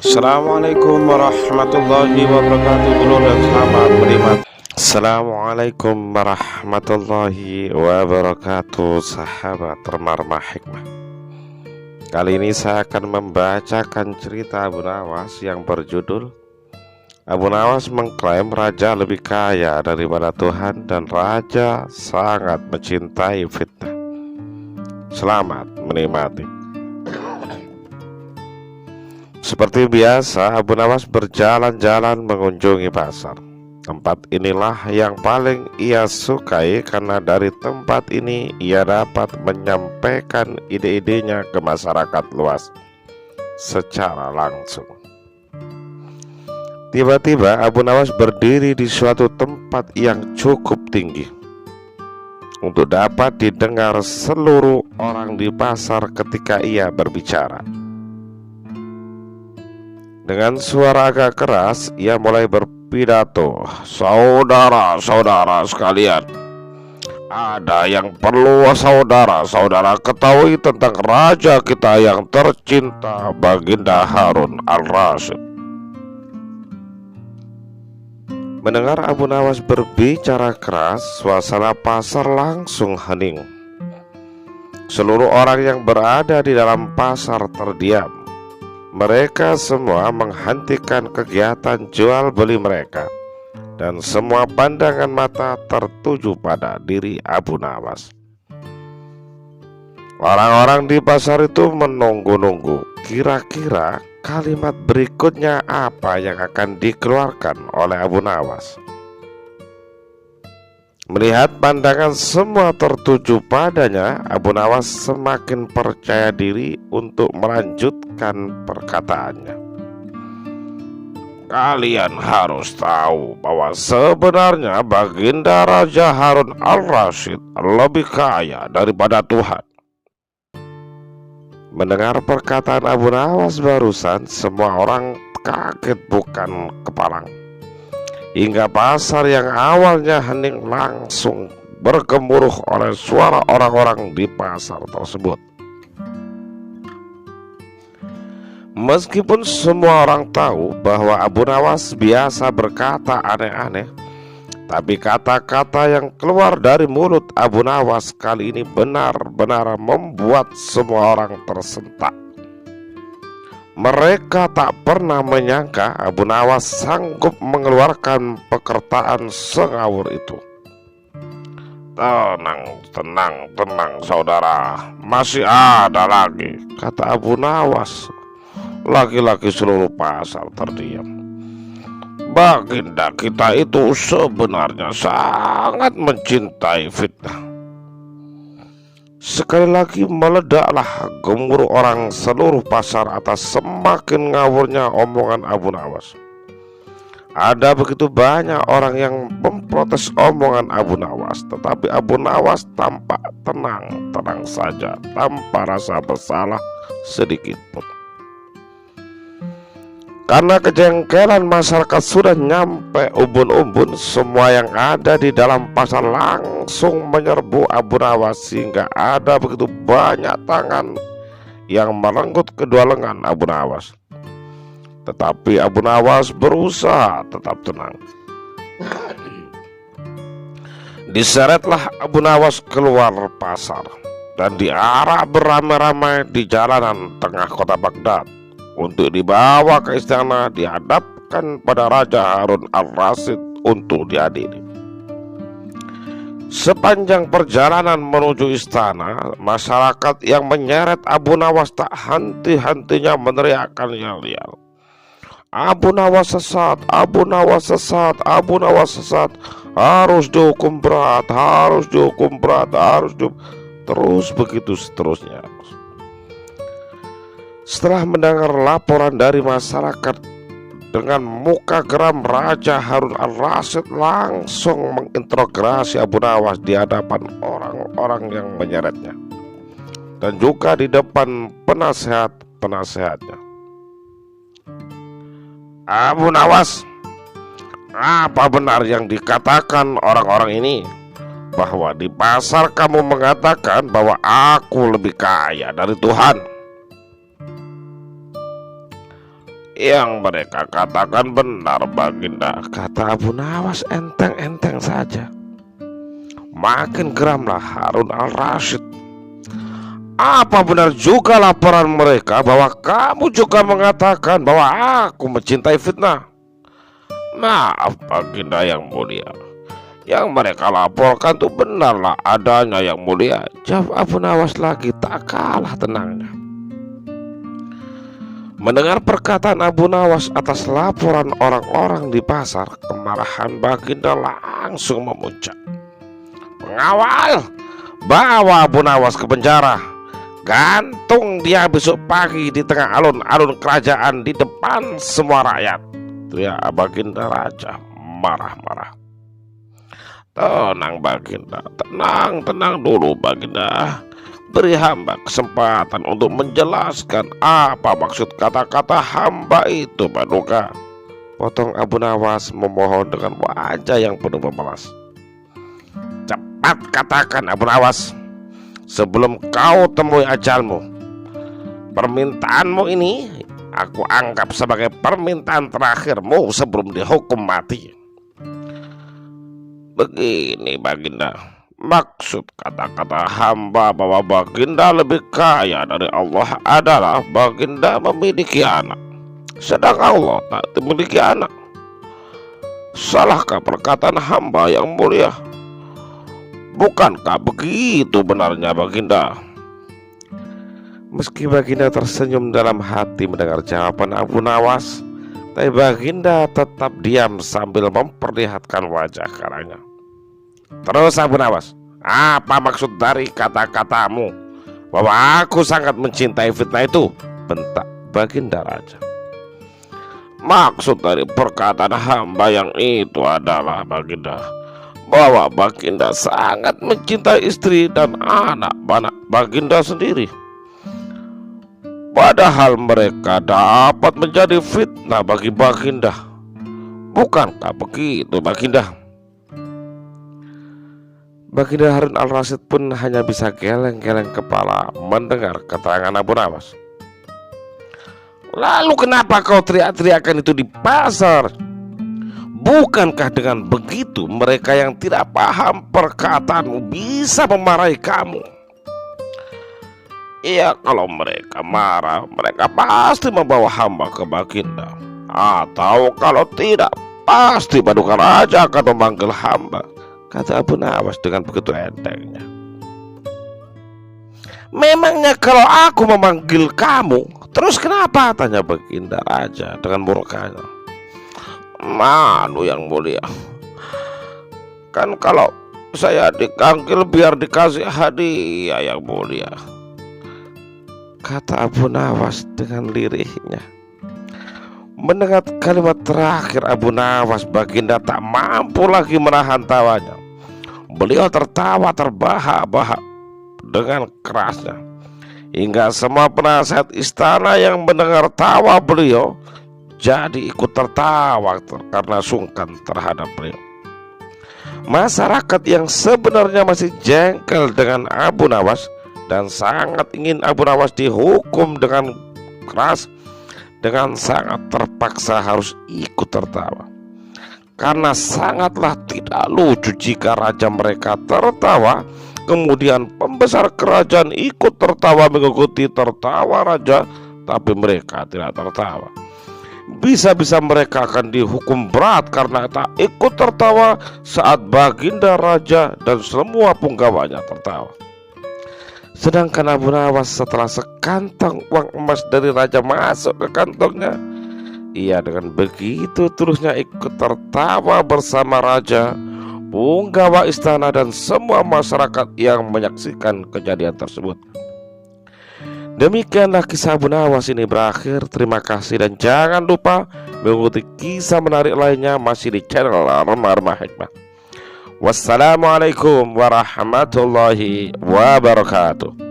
Assalamualaikum warahmatullahi wabarakatuh. Dulu dan selamat menikmati. Assalamualaikum warahmatullahi wabarakatuh, sahabat Remarmah Hikmah. Kali ini saya akan membacakan cerita Abu Nawas yang berjudul Abu Nawas mengklaim raja lebih kaya daripada Tuhan dan raja sangat mencintai fitnah. Selamat menikmati. Seperti biasa, Abu Nawas berjalan-jalan mengunjungi pasar. Tempat inilah yang paling ia sukai karena dari tempat ini ia dapat menyampaikan ide-idenya ke masyarakat luas secara langsung. Tiba-tiba Abu Nawas berdiri di suatu tempat yang cukup tinggi untuk dapat didengar seluruh orang di pasar ketika ia berbicara. Dengan suara agak keras, ia mulai berpidato. Saudara-saudara sekalian, ada yang perlu saudara-saudara ketahui tentang raja kita yang tercinta, Baginda Harun al-Rasyid. Mendengar Abu Nawas berbicara keras, suasana pasar langsung hening. Seluruh orang yang berada di dalam pasar terdiam. Mereka semua menghentikan kegiatan jual beli mereka dan semua pandangan mata tertuju pada diri Abu Nawas. Orang-orang di pasar itu menunggu-nunggu kira-kira kalimat berikutnya apa yang akan dikeluarkan oleh Abu Nawas. Melihat pandangan semua tertuju padanya, Abu Nawas semakin percaya diri untuk melanjutkan perkataannya. Kalian harus tahu bahwa sebenarnya Baginda Raja Harun al-Rasyid lebih kaya daripada Tuhan. Mendengar perkataan Abu Nawas barusan, semua orang kaget bukan kepalang. Hingga pasar yang awalnya hening langsung bergemuruh oleh suara orang-orang di pasar tersebut. Meskipun semua orang tahu bahwa Abu Nawas biasa berkata aneh-aneh, tapi kata-kata yang keluar dari mulut Abu Nawas kali ini benar-benar membuat semua orang tersentak. Mereka tak pernah menyangka Abu Nawas sanggup mengeluarkan perkataan sengawur itu. Tenang saudara, masih ada lagi, kata Abu Nawas. Laki-laki seluruh pasar terdiam. Baginda kita itu sebenarnya sangat mencintai fitnah. Sekali lagi meledaklah gemuruh orang seluruh pasar atas semakin ngawurnya omongan Abu Nawas. Ada begitu banyak orang yang memprotes omongan Abu Nawas, tetapi Abu Nawas tampak tenang saja, tanpa rasa bersalah sedikit pun. Karena kejengkelan masyarakat sudah nyampe ubun-ubun, semua yang ada di dalam pasar langsung menyerbu Abu Nawas sehingga ada begitu banyak tangan yang merenggut kedua lengan Abu Nawas. Tetapi Abu Nawas berusaha tetap tenang. Diseretlah Abu Nawas keluar pasar dan diarak beramai-ramai di jalanan tengah kota Baghdad untuk dibawa ke istana, dihadapkan pada Raja Harun al-Rasyid untuk diadili. Sepanjang perjalanan menuju istana, masyarakat yang menyeret Abu Nawas tak henti-hentinya meneriakkan yel-yel. Abu Nawas sesat, Abu Nawas sesat, Abu Nawas sesat, harus dihukum berat, harus dihukum berat, terus begitu seterusnya. Setelah mendengar laporan dari masyarakat, dengan muka geram Raja Harun al-Rasyid langsung menginterogasi Abu Nawas di hadapan orang-orang yang menyeretnya dan juga di depan penasehat-penasehatnya. Abu Nawas, apa benar yang dikatakan orang-orang ini? Bahwa di pasar kamu mengatakan bahwa aku lebih kaya dari Tuhan? Yang mereka katakan benar, Baginda, kata Abu Nawas enteng-enteng saja. Makin geramlah Harun al-Rasyid. Apa benar juga laporan mereka bahwa kamu juga mengatakan bahwa aku mencintai fitnah? Maaf, Baginda yang mulia, yang mereka laporkan itu benarlah adanya, yang mulia, jawab Abu Nawas lagi tak kalah tenangnya. Mendengar perkataan Abu Nawas atas laporan orang-orang di pasar, kemarahan Baginda langsung memuncak. Pengawal, bawa Abu Nawas ke penjara. Gantung dia besok pagi di tengah alun-alun kerajaan di depan semua rakyat. Teriak Baginda Raja marah-marah. Tenang Baginda, tenang dulu Baginda. Beri hamba kesempatan untuk menjelaskan apa maksud kata-kata hamba itu, Paduka. Potong Abu Nawas memohon dengan wajah yang penuh memelas. Cepat katakan Abu Nawas, sebelum kau temui ajalmu. Permintaanmu ini aku anggap sebagai permintaan terakhirmu sebelum dihukum mati. Begini Baginda, maksud kata-kata hamba bahwa Baginda lebih kaya dari Allah adalah Baginda memiliki anak, sedang Allah tak memiliki anak. Salahkah perkataan hamba yang mulia? Bukankah begitu benarnya Baginda? Meski Baginda tersenyum dalam hati mendengar jawaban Abu Nawas, tapi Baginda tetap diam sambil memperlihatkan wajah karanya. Terus Abu Nawas, apa maksud dari kata-katamu bahwa aku sangat mencintai fitnah itu? Bentak Baginda Raja. Maksud dari perkataan hamba yang itu adalah Baginda, bahwa Baginda sangat mencintai istri dan anak-anak Baginda sendiri. Padahal mereka dapat menjadi fitnah bagi Baginda. Bukankah begitu Baginda? Baginda Harun al-Rasyid pun hanya bisa geleng-geleng kepala mendengar keterangan Abu Nawas. Lalu kenapa kau teriak-teriakan itu di pasar? Bukankah dengan begitu mereka yang tidak paham perkataanmu bisa memarahi kamu? Iya, kalau mereka marah, mereka pasti membawa hamba ke Baginda. Atau kalau tidak, pasti Paduka Raja akan memanggil hamba, kata Abu Nawas dengan begitu entengnya. Memangnya kalau aku memanggil kamu, terus kenapa? Tanya Baginda Raja dengan murkanya. Manu yang mulia, kan kalau saya dipanggil biar dikasih hadiah yang mulia, kata Abu Nawas dengan lirihnya. Mendengar kalimat terakhir Abu Nawas, Baginda tak mampu lagi menahan tawanya. Beliau tertawa terbahak-bahak dengan kerasnya, hingga semua penasihat istana yang mendengar tawa beliau jadi ikut tertawa karena sungkan terhadap beliau. Masyarakat yang sebenarnya masih jengkel dengan Abu Nawas dan sangat ingin Abu Nawas dihukum dengan keras, dengan sangat terpaksa harus ikut tertawa. Karena sangatlah tidak lucu jika raja mereka tertawa, kemudian pembesar kerajaan ikut tertawa mengikuti tertawa raja, tapi mereka tidak tertawa. Bisa-bisa mereka akan dihukum berat karena tak ikut tertawa saat Baginda Raja dan semua punggawanya tertawa. Sedangkan Abu Nawas setelah sekantong uang emas dari raja masuk ke kantongnya, ia dengan begitu terusnya ikut tertawa bersama raja, punggawa istana dan semua masyarakat yang menyaksikan kejadian tersebut. Demikianlah kisah Abu Nawas ini berakhir. Terima kasih dan jangan lupa mengikuti kisah menarik lainnya masih di channel Remah-Remah Hikmah. Wassalamualaikum warahmatullahi wabarakatuh.